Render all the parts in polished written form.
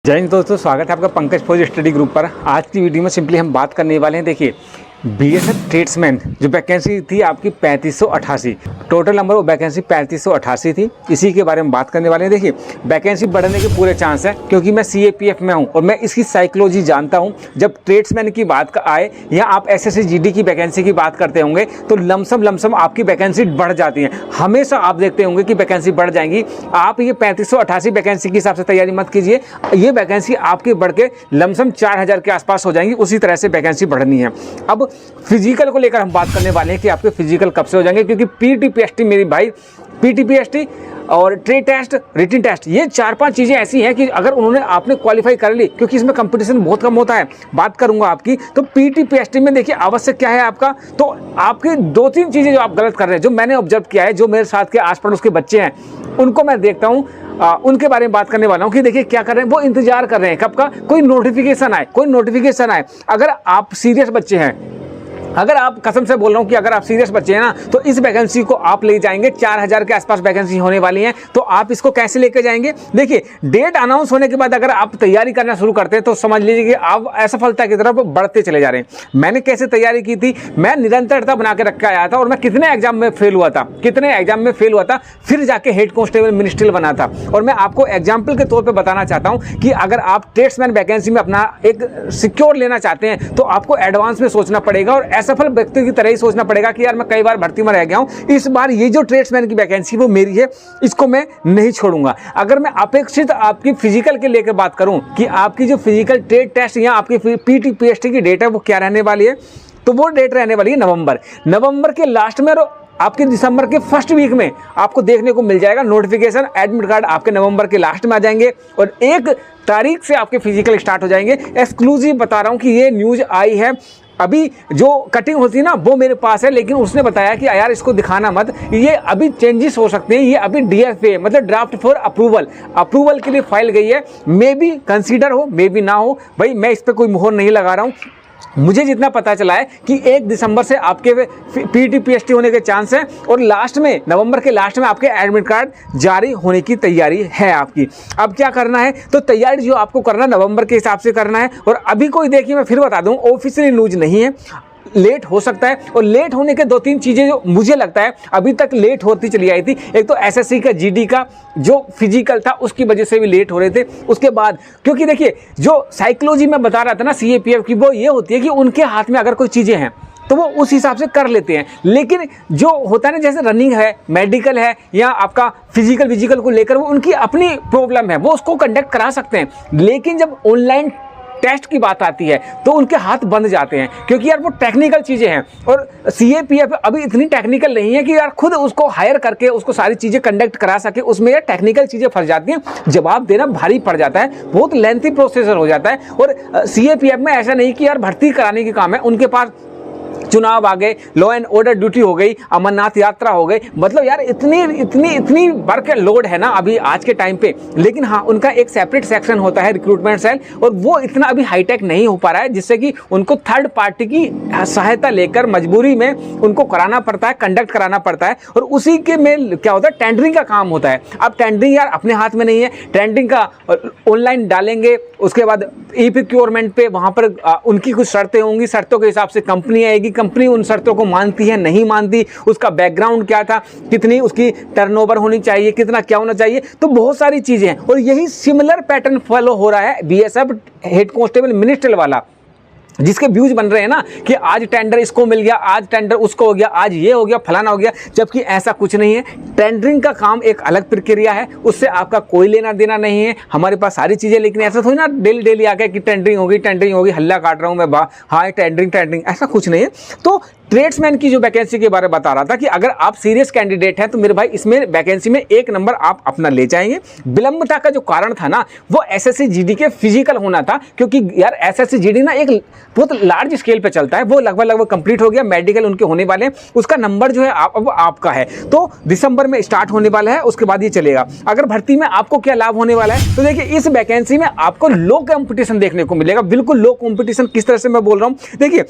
जय हिंद दोस्तों, स्वागत है आपका पंकज फौज स्टडी ग्रुप पर। आज की वीडियो में सिंपली हम बात करने वाले हैं। देखिए, बीएसएफ ट्रेड्समैन जो वैकेंसी थी आपकी 3588, टोटल नंबर ऑफ वैकेंसी 3588 थी। इसी के बारे में बात करने वाले हैं। देखिए, वैकेंसी बढ़ने के पूरे चांस है क्योंकि मैं सीएपीएफ में हूं और मैं इसकी साइकोलॉजी जानता हूं। जब ट्रेड्समैन की बात आए या आप एसएससी जीडी की वैकेंसी की बात करते होंगे तो लमसम आपकी वैकेंसी बढ़ जाती है। हमेशा आप देखते होंगे कि वैकेंसी बढ़ जाएंगी। आप ये 3588 वैकेंसी के हिसाब से तैयारी मत कीजिए। ये वैकेंसी आपकी बढ़ के लमसम 4000 के आसपास हो जाएंगी। उसी तरह से वैकेंसी बढ़नी है। अब फिजिकल को लेकर हम बात करने वाले हैं कि आपके फिजिकल कब से हो जाएंगे, क्योंकि पीटीपीएसटी मेरी भाई, पीटीपीएसटी और ट्रेड टेस्ट, रिटन टेस्ट, ये 4-5 चीज़ें ऐसी हैं कि अगर उन्होंने आपने क्वालिफाई कर ली, क्योंकि इसमें कंपटीशन बहुत कम होता है, बात करूंगा आपकी। तो पीटीपीएसटी में देखिए आवश्यक क्या है आपका, तो आपकी 2-3 चीज़ें जो आप गलत कर रहे हैं, जो मैंने ऑब्जर्व किया है, जो मेरे साथ के आस पड़ोस के बच्चे हैं उनको मैं देखता हूँ, उनके बारे में बात करने वाला हूँ कि देखिए क्या कर रहे हैं। वो इंतजार कर रहे हैं कब का, कोई नोटिफिकेशन आए। अगर आप सीरियस बच्चे हैं, अगर आप, कसम से बोल रहा हूं कि अगर आप सीरियस बच्चे हैं ना, तो इस वैकेंसी को आप ले जाएंगे। 4000 के आसपास वैकेंसी होने वाली है, तो आप इसको कैसे लेके जाएंगे। देखिए, डेट अनाउंस होने के बाद अगर आप तैयारी करना शुरू करते हैं तो समझ लीजिए कि आप असफलता की तरफ बढ़ते चले जा रहे हैं। मैंने कैसे तैयारी की थी, मैं निरंतरता बना के रख के आया था और मैं कितने एग्जाम में फेल हुआ था, फिर जाके हेड कांस्टेबल मिनिस्ट्रियल बना था। और मैं आपको एग्जाम्पल के तौर पर बताना चाहता हूँ कि अगर आप ट्रेड्समैन वैकेंसी में अपना एक सिक्योर लेना चाहते हैं तो आपको एडवांस में सोचना पड़ेगा और असफल व्यक्ति की तरह ही सोचना पड़ेगा कि यार मैं कई बार भर्ती में रह गया हूं, इस बार ये जो ट्रेड्समैन की वैकेंसी वो मेरी है, इसको मैं नहीं छोड़ूंगा। अगर मैं अपेक्षित आपकी फिजिकल के लेकर बात करूं कि आपकी जो फिजिकल ट्रेड टेस्ट या आपकी पीटीपीएसटी की डेट है वो क्या रहने वाली है, तो वो डेट रहने वाली है नवंबर के लास्ट में और आपके दिसंबर के फर्स्ट वीक में आपको देखने को मिल जाएगा नोटिफिकेशन। एडमिट कार्ड आपके नवंबर के लास्ट में आ जाएंगे और 1 तारीख से आपके फिजिकल स्टार्ट हो जाएंगे। एक्सक्लूसिव बता रहा हूं कि ये न्यूज़ आई है, अभी जो कटिंग होती है ना वो मेरे पास है, लेकिन उसने बताया कि यार इसको दिखाना मत, ये अभी चेंजेस हो सकते हैं, ये अभी डीएफए मतलब ड्राफ्ट फॉर अप्रूवल के लिए फाइल गई है। मे बी कंसीडर हो, मे बी ना हो, भाई मैं इस पर कोई मुहर नहीं लगा रहा हूँ। मुझे जितना पता चला है कि 1 दिसंबर से आपके पीटीपीएसटी होने के चांस हैं और लास्ट में, नवंबर के लास्ट में आपके एडमिट कार्ड जारी होने की तैयारी है आपकी। अब क्या करना है, तो तैयारी जो आपको करना है नवंबर के हिसाब से करना है। और अभी कोई, देखिए मैं फिर बता दूं, ऑफिशियली न्यूज़ नहीं है, लेट हो सकता है। और लेट होने के 2-3 चीज़ें जो मुझे लगता है अभी तक लेट होती चली आई थी। एक तो एसएससी का जीडी का जो फिजिकल था उसकी वजह से भी लेट हो रहे थे। उसके बाद क्योंकि देखिए जो साइकोलॉजी में बता रहा था ना सीएपीएफ की, वो ये होती है कि उनके हाथ में अगर कोई चीज़ें हैं तो वो उस हिसाब से कर लेते हैं। लेकिन जो होता है ना, जैसे रनिंग है, मेडिकल है या आपका फिजिकल को लेकर वो उनकी अपनी प्रॉब्लम है, वो उसको कंडक्ट करा सकते हैं। लेकिन जब ऑनलाइन टेस्ट की बात आती है तो उनके हाथ बंद जाते हैं, क्योंकि यार वो टेक्निकल चीज़ें हैं और सीएपीएफ अभी इतनी टेक्निकल नहीं है कि यार खुद उसको हायर करके उसको सारी चीज़ें कंडक्ट करा सके। उसमें यार टेक्निकल चीज़ें फंस जाती हैं, जवाब देना भारी पड़ जाता है, बहुत लेंथी प्रोसेसर हो जाता है। और सीएपीएफ में ऐसा नहीं कि यार भर्ती कराने के काम है, उनके पास चुनाव आ गए, लॉ एंड ऑर्डर ड्यूटी हो गई, अमरनाथ यात्रा हो गई, मतलब यार इतनी वर्क लोड है ना अभी आज के टाइम पे। लेकिन हाँ, उनका एक सेपरेट सेक्शन होता है रिक्रूटमेंट सेल, और वो इतना अभी हाईटेक नहीं हो पा रहा है, जिससे कि उनको थर्ड पार्टी की सहायता लेकर मजबूरी में उनको कराना पड़ता है, कंडक्ट कराना पड़ता है। और उसी के में क्या होता है, टेंडरिंग का काम होता है। अब टेंडरिंग यार अपने हाथ में नहीं है, टेंडरिंग का ऑनलाइन डालेंगे, उसके बाद ई प्रोक्योरमेंट पे वहाँ पर उनकी कुछ शर्तें होंगी, शर्तों के हिसाब से कंपनी आएगी, कंपनी उन शर्तों को मानती है नहीं मानती, उसका बैकग्राउंड क्या था, कितनी उसकी टर्नओवर होनी चाहिए, कितना क्या होना चाहिए, तो बहुत सारी चीजें हैं। और यही सिमिलर पैटर्न फॉलो हो रहा है बीएसएफ हेड कांस्टेबल मिनिस्ट्रियल वाला, जिसके व्यूज बन रहे हैं ना कि आज टेंडर इसको मिल गया, आज टेंडर उसको हो गया, आज ये हो गया, फलाना हो गया, जबकि ऐसा कुछ नहीं है। टेंडरिंग का काम एक अलग प्रक्रिया है, उससे आपका कोई लेना देना नहीं है। हमारे पास सारी चीज़ें, लेकिन ऐसा थोड़ी ना डेली आके कि टेंडरिंग होगी, हल्ला काट रहा हूँ मैं, हाँ टेंडरिंग, ऐसा कुछ नहीं है। तो ट्रेड्समैन की जो वैकेंसी के बारे में बता रहा था कि अगर आप सीरियस कैंडिडेट हैं तो मेरे भाई इसमें वैकेंसी में 1 नंबर आप अपना ले जाएंगे। विलंबता का जो कारण था ना वो एसएससी जीडी के फिजिकल होना था, क्योंकि यार एसएससी जीडी ना एक बहुत लार्ज स्केल पे चलता है, वो लगभग कंप्लीट हो गया, मेडिकल उनके होने वाले हैं, उसका नंबर जो है अब आपका है, तो दिसंबर में स्टार्ट होने वाला है, उसके बाद ये चलेगा। अगर भर्ती में आपको क्या लाभ होने वाला है, तो देखिए इस वैकेंसी में आपको लो कॉम्पिटिशन देखने को मिलेगा, बिल्कुल लो कॉम्पिटिशन। किस तरह से मैं बोल रहा हूँ, देखिए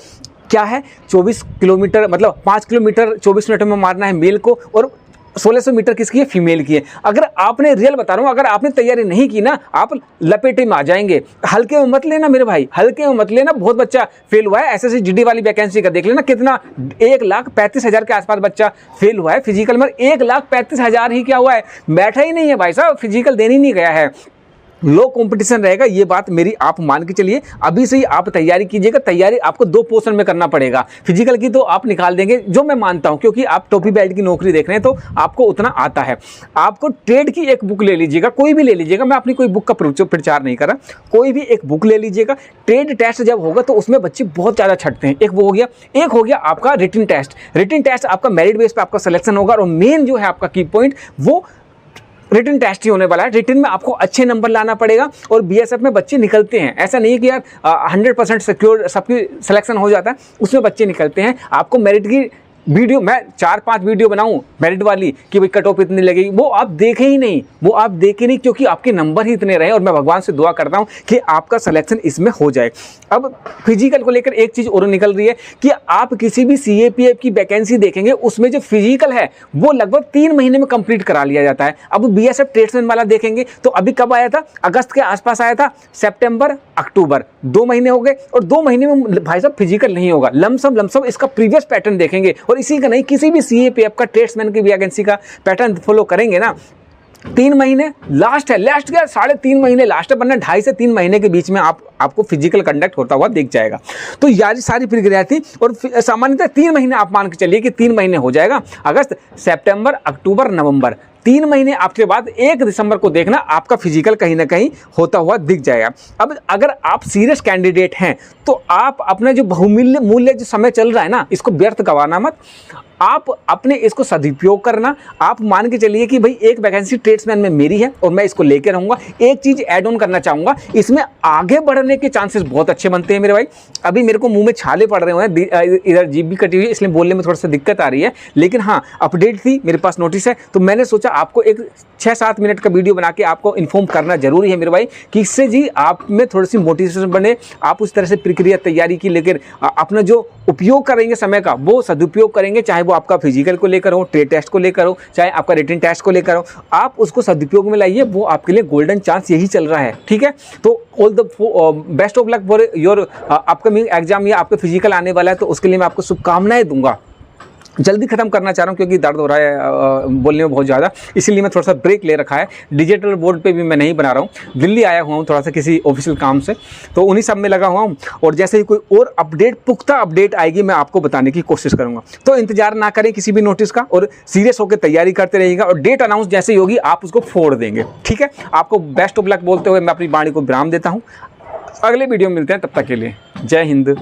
क्या है, 24 किलोमीटर मतलब 5 किलोमीटर 24 मिनट में मारना है मेल को, और 1600 मीटर किसकी है? फीमेल की है। अगर आपने रियल बता रहा हूँ, अगर आपने तैयारी नहीं की ना, आप लपेटे में आ जाएंगे। हल्के में मत लेना मेरे भाई, हल्के में मत लेना। बहुत बच्चा फेल हुआ है एसएससी जीडी वाली वैकेंसी का, देख लेना कितना 1,35,000 के आसपास बच्चा फेल हुआ है फिजिकल में। 1,35,000 ही क्या हुआ है, बैठा ही नहीं है भाई साहब, फिजिकल देने ही नहीं गया है। लो कंपटीशन रहेगा, ये बात मेरी आप मान के चलिए। अभी से ही आप तैयारी कीजिएगा। तैयारी आपको 2 पोर्शन में करना पड़ेगा। फिजिकल की तो आप निकाल देंगे, जो मैं मानता हूं, क्योंकि आप टोपी बेल्ट की नौकरी देख रहे हैं तो आपको उतना आता है। आपको ट्रेड की एक बुक ले लीजिएगा, कोई भी ले लीजिएगा, मैं अपनी कोई बुक का प्रचार नहीं कर रहा, कोई भी एक बुक ले लीजिएगा। ट्रेड टेस्ट जब होगा तो उसमें बच्चे बहुत ज़्यादा छटते हैं। एक वो हो गया, एक हो गया आपका रिटन टेस्ट। रिटन टेस्ट आपका मेरिट बेस पर आपका सिलेक्शन होगा, और मेन जो है आपका की पॉइंट वो रिटन टेस्ट ही होने वाला है। रिटन में आपको अच्छे नंबर लाना पड़ेगा, और बीएसएफ में बच्चे निकलते हैं। ऐसा नहीं है कि यार 100% सिक्योर सबकी सिलेक्शन हो जाता है, उसमें बच्चे निकलते हैं। आपको मेरिट की वीडियो, मैं 4-5 वीडियो बनाऊं मेरिट वाली कि भाई कट ऑफ इतनी लगेगी, वो आप देखें ही नहीं, वो आप देखें नहीं, क्योंकि आपके नंबर ही इतने रहे। और मैं भगवान से दुआ करता हूं कि आपका सिलेक्शन इसमें हो जाए। अब फिजिकल को लेकर एक चीज़ और निकल रही है कि आप किसी भी सीएपीएफ की वैकेंसी देखेंगे, उसमें जो फिजिकल है वो लगभग 3 महीने में कंप्लीट करा लिया जाता है। अब बीएसएफ ट्रेड्समैन वाला देखेंगे तो अभी कब आया था, अगस्त के आसपास आया था, सितंबर अक्टूबर 2 महीने हो गए, और 2 महीने में भाई साहब फिजिकल नहीं होगा। लमसम इसका प्रीवियस पैटर्न देखेंगे, और इसी का नहीं, किसी भी सीएपीएफ का ट्रेड्समैन की वैकेंसी का पैटर्न फॉलो करेंगे ना, 3 महीने लास्ट है, लास्ट क्या 3.5 महीने लास्ट है, वरना 2.5 से 3 महीने के बीच में आपको फिजिकल कंडक्ट होता हुआ दिख जाएगा। तो यार सारी प्रक्रिया थी, और सामान्यतः 3 महीने आप मान के चलिए कि 3 महीने हो जाएगा। अगस्त, सितंबर, अक्टूबर, नवंबर, 3 महीने आपके बाद 1 दिसंबर को देखना आपका फिजिकल कहीं ना कहीं होता हुआ दिख जाएगा। अब अगर आप सीरियस कैंडिडेट हैं तो आप अपना जो बहुमूल्य जो समय चल रहा है ना, इसको व्यर्थ गंवाना मत। आप अपने इसको सदुपयोग करना। आप मान के चलिए कि भाई एक वैकेंसी ट्रेड्समैन में मेरी है और मैं इसको लेकर रहूँगा। एक चीज़ ऐड ऑन करना चाहूँगा, इसमें आगे बढ़ने के चांसेस बहुत अच्छे बनते हैं मेरे भाई। अभी मेरे को मुंह में छाले पड़ रहे हैं, इधर जीभ भी कटी हुई है, इसलिए बोलने में थोड़ा सा दिक्कत आ रही है। लेकिन हाँ, अपडेट थी, मेरे पास नोटिस है, तो मैंने सोचा आपको एक 6-7 मिनट का वीडियो बना के आपको इन्फॉर्म करना जरूरी है मेरे भाई, कि इससे जी आप में थोड़ी सी मोटिवेशन बने। आप उस तरह से प्रक्रिया तैयारी की लेकर अपना जो उपयोग करेंगे समय का, वो सदुपयोग करेंगे। चाहे वो आपका फिजिकल को लेकर हो, ट्रेड टेस्ट को लेकर हो, चाहे आपका रिटन टेस्ट को लेकर हो, आप उसको सदुपयोग में लाइए। वो आपके लिए गोल्डन चांस यही चल रहा है, ठीक है। तो all the best of luck for your upcoming exam, या आपका फिजिकल आने वाला है, तो उसके लिए मैं आपको शुभकामनाएं दूंगा। जल्दी खत्म करना चाह रहा हूँ क्योंकि दर्द हो रहा है बोलने में बहुत ज़्यादा, इसीलिए मैं थोड़ा सा ब्रेक ले रखा है। डिजिटल बोर्ड पे भी मैं नहीं बना रहा हूँ, दिल्ली आया हुआ हूँ थोड़ा सा किसी ऑफिशियल काम से, तो उन्हीं सब में लगा हुआ हूँ। और जैसे ही कोई और अपडेट, पुख्ता अपडेट आएगी, मैं आपको बताने की कोशिश करूँगा। तो इंतजार ना करें किसी भी नोटिस का, और सीरियस होकर तैयारी करते रहिएगा। और डेट अनाउंस जैसे ही होगी आप उसको फोड़ देंगे, ठीक है। आपको बेस्ट ऑफ लक बोलते हुए मैं अपनी वाणी को विराम देता हूँ। अगले वीडियो में मिलते हैं, तब तक के लिए जय हिंद।